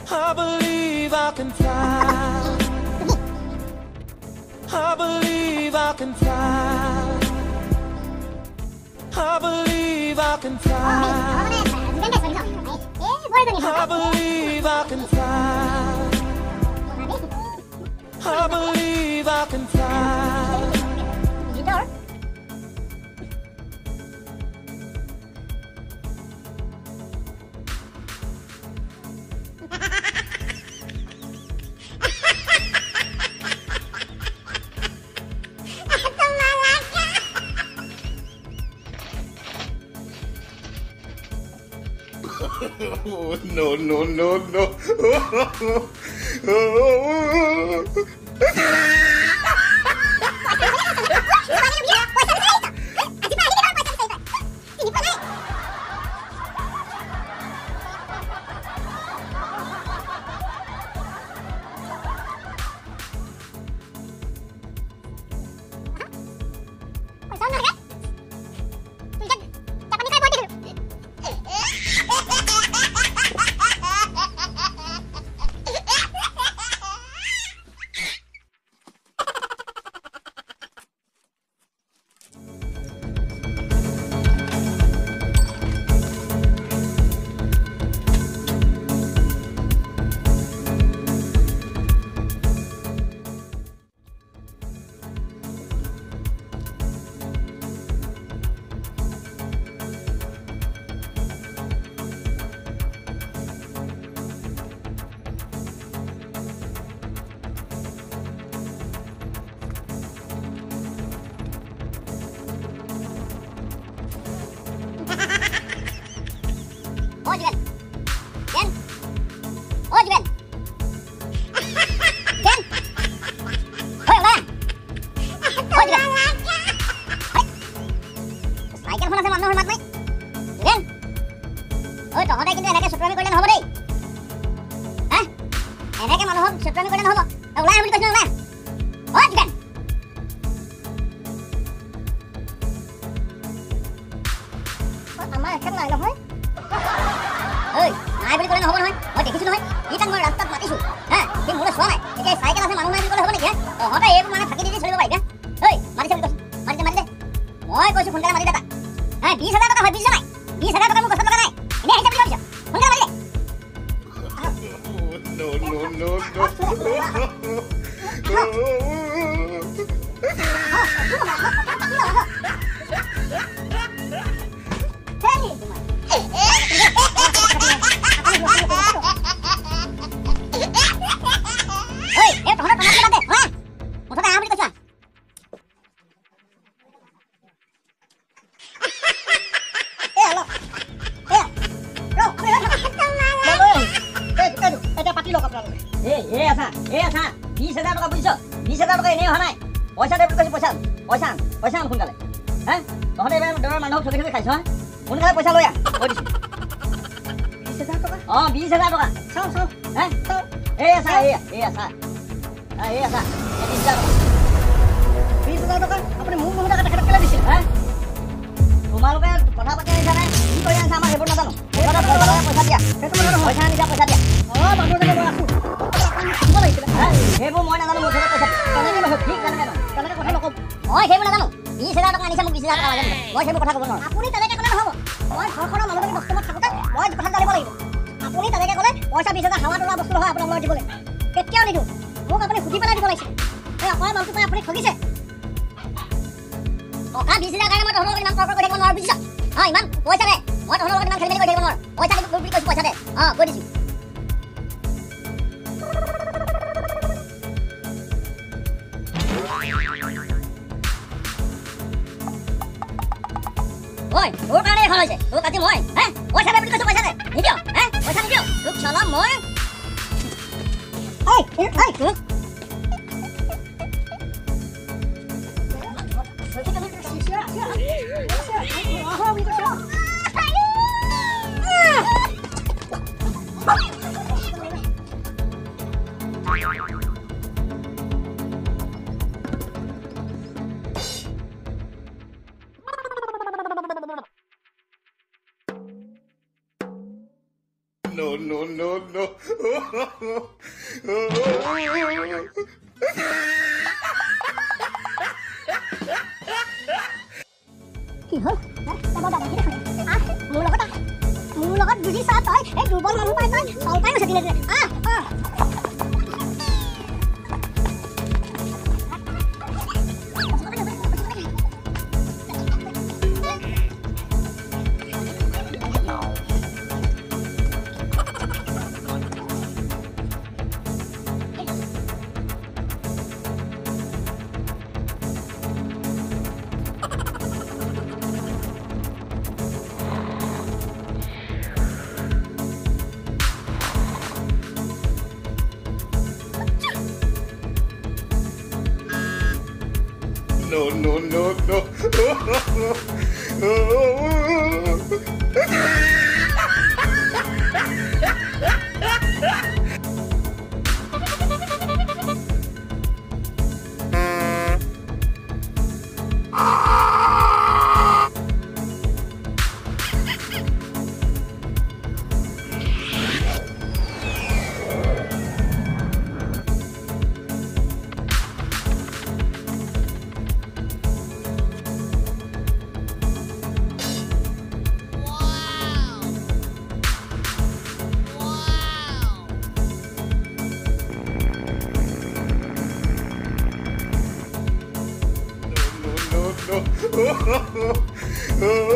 I believe I can fly. I believe I can fly. I believe I can fly. I believe I can fly. I believe I can fly. Oh, no, no, no, no. No, no, no, no. টকা বুজিছ 20000 টকা এনেই অহা নাই পইচা দে বুলি কৈছে পইচা সোনকালে হে তহঁতে এবাৰ দৰৰ মানুহক ঠগি ঠগি খাইছ হা সোনকালে পইচা লৈ আহ কৈ দিছোঁ 20000 টকা 20000 টকা চাও হে চাও এই আছা 20000 টকা আপুনি মোক বহুত টকা কেলে দিছিল হে তোমালোকে কথা পাতি আহিছা নাই কি কৰি আছা আমাৰ সেইবোৰ নাজানো পইচা দিয়া পইচা আনি দিয়া পইচা দিয়া মানুহজনে মই আছো দিব লাগিছিলে সেইবোৰ মই নাজানো মোৰ পইচা কেনেকৈ নহয় ঠিক কেনেকৈ কথা নকওঁ মই সেইবোৰ নাজানো 20000 টকা আনিছা মোক 20000 টকা লাগে মই সেইবোৰ কথা ক'ব নোৱাৰো আপুনি তেনেকৈ ক'লে নহ'ব মই ঘৰখনৰ মানুহজনী বস্তুমত থাকোঁতে মই কথা জানিব লাগিব আপুনি তেনেকৈ ক'লে পইচা 20000 হাৱাত ওলোৱা বস্তু নহয় আপোনাক মই দিবলৈ কেতিয়াও নিদিওঁ মোক আপুনি সুধি পেলাই দিব লাগিছিল এই অকল মানুহটো পাই আপুনি ঠগিছে টকা 20000 কাৰণে মই তহঁতৰ লগত ইমান তৰ্ক কৰি থাকিব নোৱাৰো বুজিছ ইমান পইচা দে মই তহঁতৰ লগত ইমান খেলি মেলি কৰি থাকিব নোৱাৰো পইচা দিব বুলি কৈছোঁ পইচা দে কৈ দিছোঁ ঐ তোৰ কাৰণে এখন হৈছে তোৰ কাটি মই পইচা দে বুলি কৈছোঁ পইচা দে নিদিয় পইচা নিদিয় তোক চলাম মই No. কি হ'ল মোৰ লগত বুজি চা তই এই দুৰ্বল মানুহ পাই তই চলপাই গৈছে দিনে দিনে No. No.